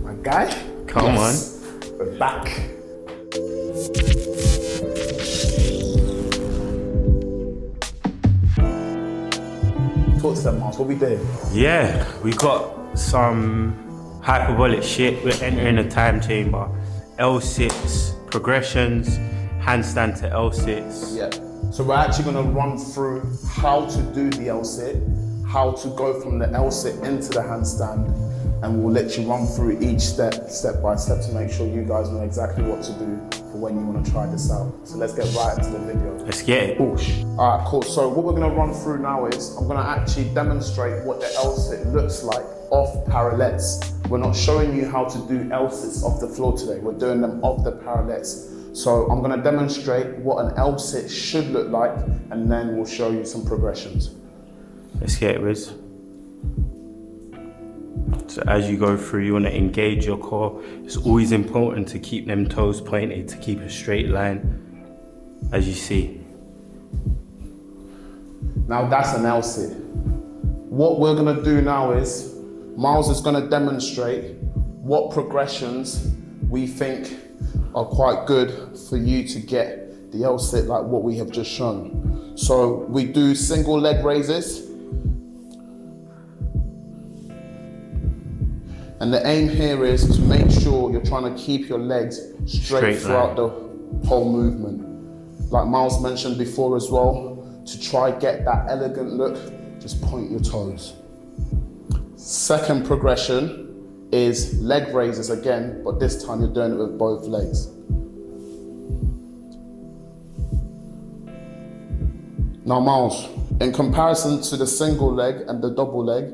My guy? Come on. We're back. Talk to them, Mars. What we doing? Yeah, we got some hyperbolic shit. We're entering a time chamber. L-sits, progressions, handstand to L-sits. Yeah. So we're actually going to run through how to do the L-sit, how to go from the L-sit into the handstand, and we'll let you run through each step by step to make sure you guys know exactly what to do for when you want to try this out. So let's get right into the video. Let's get it. Push. All right, cool. So what we're going to run through now is I'm going to actually demonstrate what the L-sit looks like off parallettes. We're not showing you how to do L-sits off the floor today. We're doing them off the parallettes. So I'm going to demonstrate what an L-sit should look like, and then we'll show you some progressions. Let's get it, Riz. So as you go through, you want to engage your core. It's always important to keep them toes pointed, to keep a straight line, as you see. Now that's an L-sit. What we're going to do now is, Miles is going to demonstrate what progressions we think are quite good for you to get the L-sit like what we have just shown. So we do single leg raises. And the aim here is to make sure you're trying to keep your legs straight throughout the whole movement. Like Miles mentioned before as well, to try get that elegant look, just point your toes. Second progression is leg raises again, but this time you're doing it with both legs. Now Miles, in comparison to the single leg and the double leg,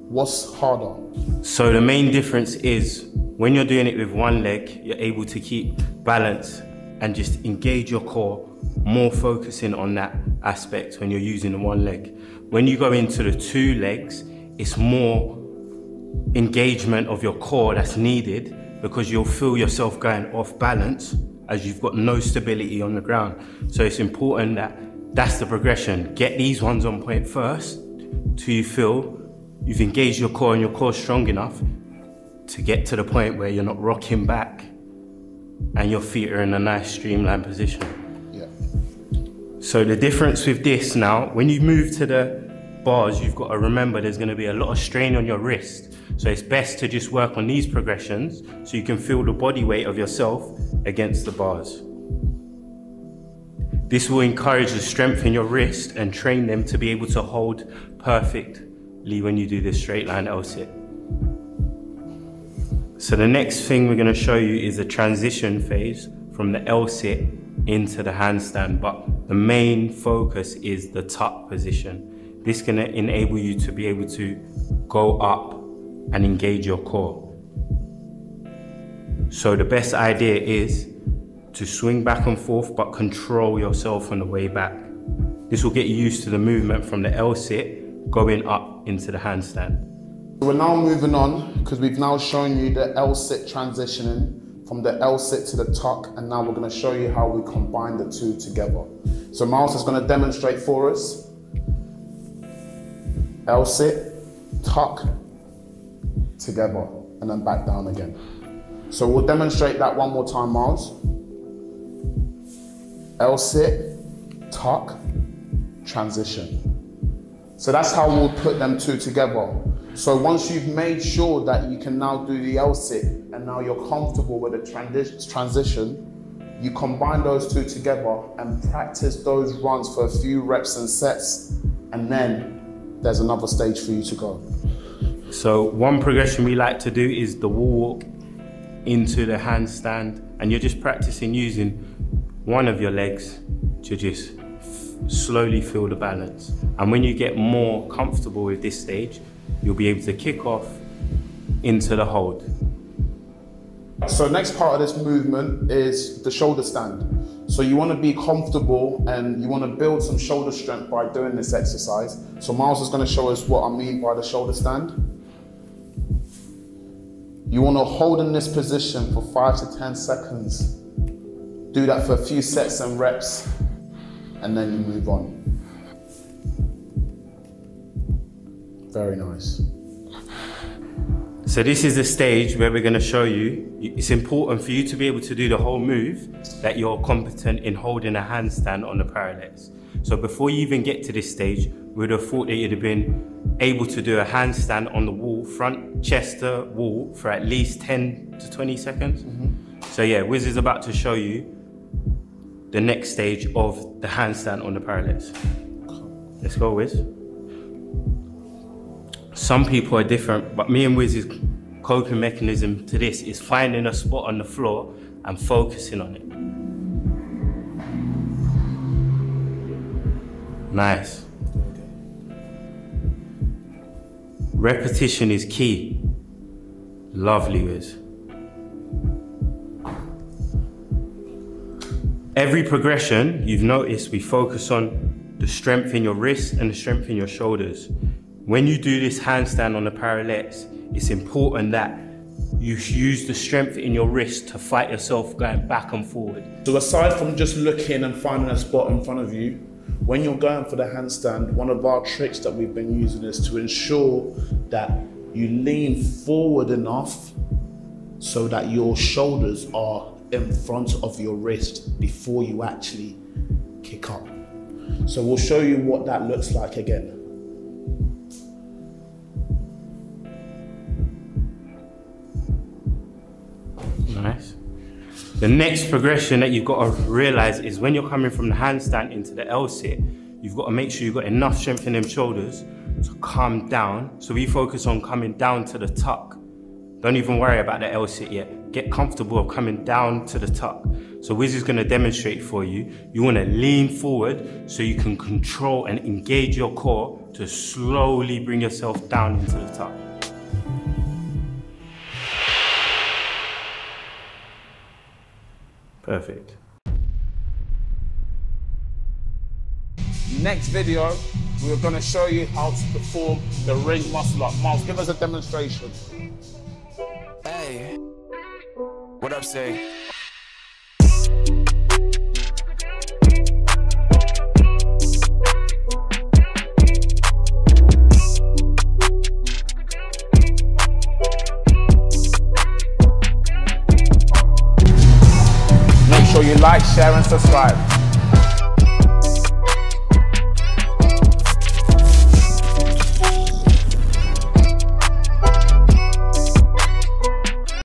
what's harder? So the main difference is when you're doing it with one leg, you're able to keep balance and just engage your core, more focusing on that aspect when you're using the one leg. When you go into the two legs, it's more engagement of your core that's needed, because you'll feel yourself going off balance as you've got no stability on the ground. So it's important that that's the progression. Get these ones on point first till you feel you've engaged your core and your core's strong enough to get to the point where you're not rocking back and your feet are in a nice streamlined position. Yeah. So the difference with this now, when you move to the bars, you've got to remember there's going to be a lot of strain on your wrist. So it's best to just work on these progressions so you can feel the body weight of yourself against the bars. This will encourage the strength in your wrist and train them to be able to hold perfectly when you do this straight line L-sit. So the next thing we're going to show you is the transition phase from the L-sit into the handstand, but the main focus is the tuck position. This can enable you to be able to go up and engage your core. So the best idea is to swing back and forth, but control yourself on the way back. This will get you used to the movement from the L-sit going up into the handstand. We're now moving on, because we've now shown you the L-sit transitioning from the L-sit to the tuck, and now we're going to show you how we combine the two together. So Miles is going to demonstrate for us. L-sit, tuck, together, and then back down again. So we'll demonstrate that one more time, Miles. L-sit, tuck, transition. So that's how we'll put them two together. So once you've made sure that you can now do the L-sit and now you're comfortable with the transition, you combine those two together and practice those runs for a few reps and sets, and then there's another stage for you to go. So one progression we like to do is the wall walk into the handstand, and you're just practicing using one of your legs to just slowly feel the balance. And when you get more comfortable with this stage, you'll be able to kick off into the hold. So next part of this movement is the shoulder stand. So you want to be comfortable and you want to build some shoulder strength by doing this exercise. So Miles is going to show us what I mean by the shoulder stand. You want to hold in this position for 5 to 10 seconds. Do that for a few sets and reps, and then you move on. Very nice. So this is the stage where we're going to show you, it's important for you to be able to do the whole move, that you're competent in holding a handstand on the parallettes. So before you even get to this stage, we'd have thought that you'd have been able to do a handstand on the wall, front Chester wall, for at least 10 to 20 seconds. So yeah, Wiz is about to show you the next stage of the handstand on the parallettes. Let's go, Wiz. Some people are different, but me and Wiz's coping mechanism to this is finding a spot on the floor and focusing on it. Nice. Repetition is key. Lovely, Wiz. Every progression, you've noticed we focus on the strength in your wrists and the strength in your shoulders. When you do this handstand on the parallettes, it's important that you use the strength in your wrist to fight yourself going back and forward. So aside from just looking and finding a spot in front of you, when you're going for the handstand, one of our tricks that we've been using is to ensure that you lean forward enough so that your shoulders are in front of your wrist before you actually kick up. So we'll show you what that looks like again. Nice. The next progression that you've got to realize is when you're coming from the handstand into the Lsit, you've got to make sure you've got enough strength in them shoulders to come down. So we focus on coming down to the tuck. Don't even worry about the Lsit yet. Get comfortable of coming down to the tuck. So Wiz is going to demonstrate for you. You want to lean forward so you can control and engage your core to slowly bring yourself down into the tuck. Perfect. Next video, we're going to show you how to perform the ring muscle up. Miles, give us a demonstration. Hey, what up, say? Make sure you like, share and subscribe.